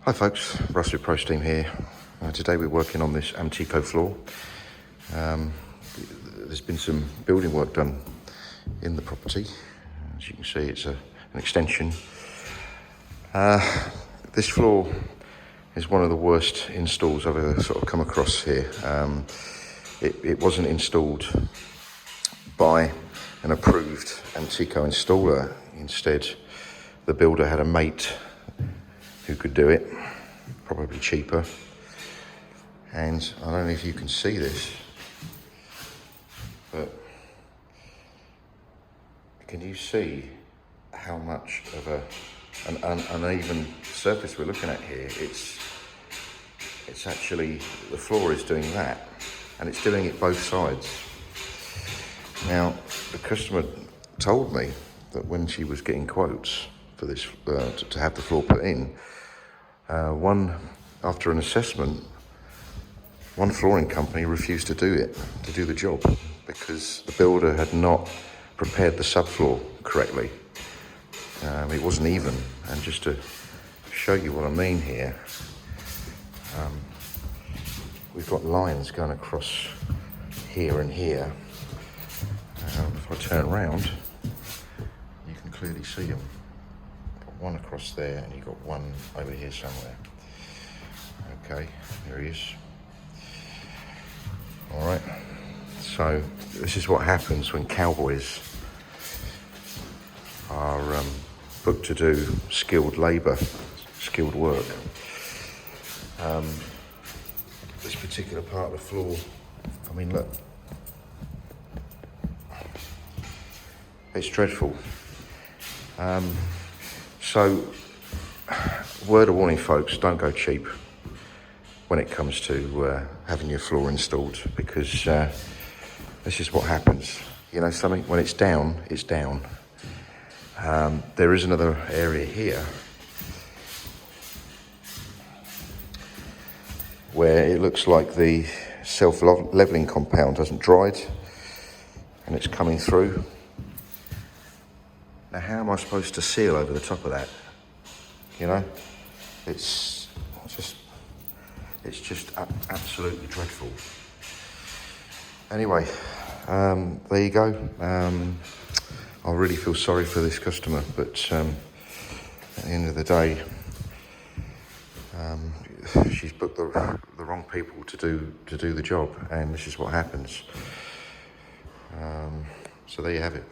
Hi folks, Russ with Pro Steam here. Today we're working on this Amtico floor. There's been some building work done in the property. As you can see, it's an extension. This floor is one of the worst installs I've ever sort of come across here. It wasn't installed by an approved Amtico installer. Instead, the builder had a mate who could do it, probably cheaper. And I don't know if you can see this, but can you see how much of an uneven surface we're looking at here? It's actually, the floor is doing that, and it's doing it both sides. Now, the customer told me that when she was getting quotes for this, to have the floor put in, after an assessment, one flooring company refused to do the job, because the builder had not prepared the subfloor correctly. It wasn't even. And just to show you what I mean here, we've got lines going across here and here. If I turn around, you can clearly see them. Got one across there, and you've got one over here somewhere. Okay, there he is. All right, so this is what happens when cowboys are booked to do skilled labour, skilled work. This particular part of the floor, I mean, look, it's dreadful. So, word of warning, folks, don't go cheap when it comes to having your floor installed, because this is what happens. You know something, when it's down, it's down. There is another area here where it looks like the self-leveling compound hasn't dried and it's coming through. Now, how am I supposed to seal over the top of that? You know, it's just absolutely dreadful. Anyway, there you go. I really feel sorry for this customer, but at the end of the day, she's booked the wrong people to do the job, and this is what happens. So there you have it.